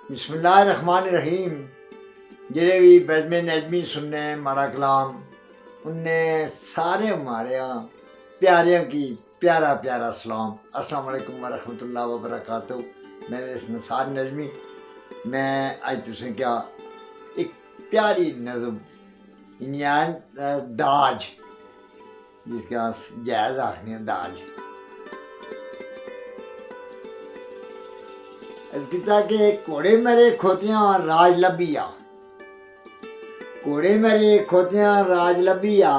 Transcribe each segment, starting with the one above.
बिस्मिल्लाहिर्रहमानिर्रहीम। जेह्ड़े भी बज़्म नज़मी सुनने माड़ा कलाम उनने सारे हमारे प्यारियों की प्यारा प्यारा सलाम। अस्सलाम वालेकुम वरहमतुल्लाहि वबरकातुहू। मैं नसार नज़मी, मैं अज तुसें क्या एक प्यारी नज़म इन्यान दाज, जिसके अस जैज़ आखने दाज इसकिता के घोड़े मेरे खोतियां राज लभिया, घोड़े मेरे खोतियां राज लभिया,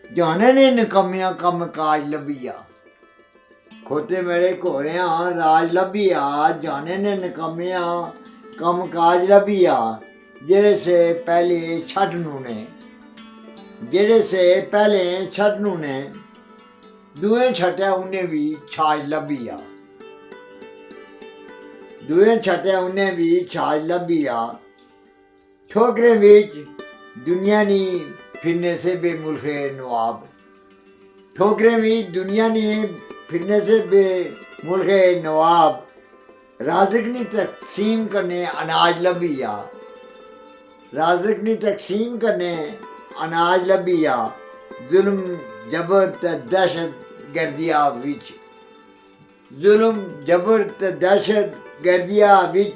जाने ने निकम्मियां कम काज लभिया। खोते मेरे घोड़ियां राज लभिया, जाने ने निकम्मियां कम काज लभिया। जेड़े से पहले छड्डनू ने, जेड़े से पहले छड्डनू ने, दुए छट्टे उन्हें भी छाज लभिया, दुए छट्टे उन्हें भी छाज लभिया। ठोकरें बिच दुनिया नी फिरने से बेमुल्खे नवाब, ठोकरें बिच दुनिया नी फिरने से बेमुल्खे नवाब। राज़िक नी तकसीम करने अनाज लभिया, राज़िक नी तकसीम करने अनाज लभिया। जुल्म जबर ते दहशत गर्दिया विच, जुल्म जबर ते दहशत गर्दिया विच,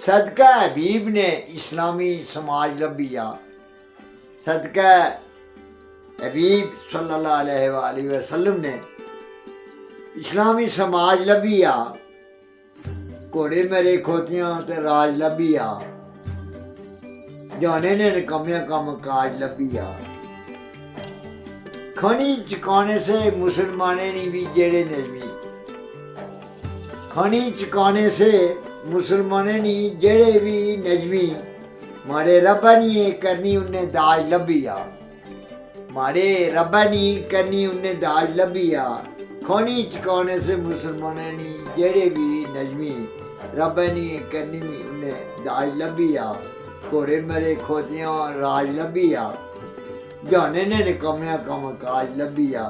सदका हबीब ने इस्लामी समाज लभिया, सदका हबीब सल्लल्लाहु अलैहि वसल्लम ने इस्लामी समाज लभिया। घोड़े मेरे खोतियां ते राज लभिया, जाने ने निकम्मियां कम काज लभिया। खनी चुकाने से मुसलमाने नी भी जेड़े नज़मी, खनी चुकाने से मुसलमाने नी जेड़े भी नज़मी। मारे रब्बा नी करनी उन्हें दाज लभिया, मारे रब्बा नी करनी उन्हें दाज लभिया। खनी चुकाने से मुसलमाने नी जेड़े भी नज़मी, रब्बा नी करनी उन्हें दाज लभिया। घोड़े मेरे खोतियां राज लभिया, जाने ने निकम्मियां कम काज लभिया।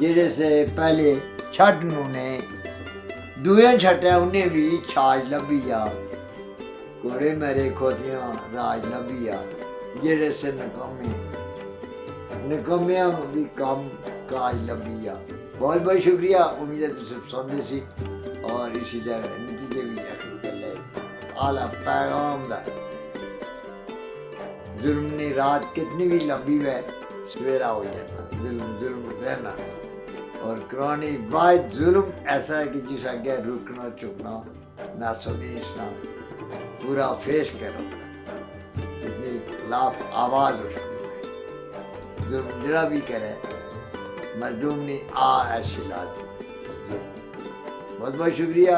जेड़े से पहले छड्डनू ने, दुए छट्टे उन्हें भी छाज लभिया। घोड़े मेरे खोतियां राज लभिया, जेड़े से निकम्मियां भी कम काज लभिया। बहुत बहुत शुक्रिया। उम्मीद है तुझे पसंद सी और इसी तरह नतीजे भी आला पैगाम दा। जुल्म ने रात कितनी भी लंबी है, सवेरा हो जाता। जुल्म जुल्म रहना और कुरानी वाहिद जुल्म ऐसा है कि जिस आगे रुकना चुकना ना सुनीसना, पूरा फेस करो, इसके खिलाफ आवाज़ उठानी। जुल्म जरा भी करे मजलूम ने आ ऐसी लाज। बहुत बहुत शुक्रिया।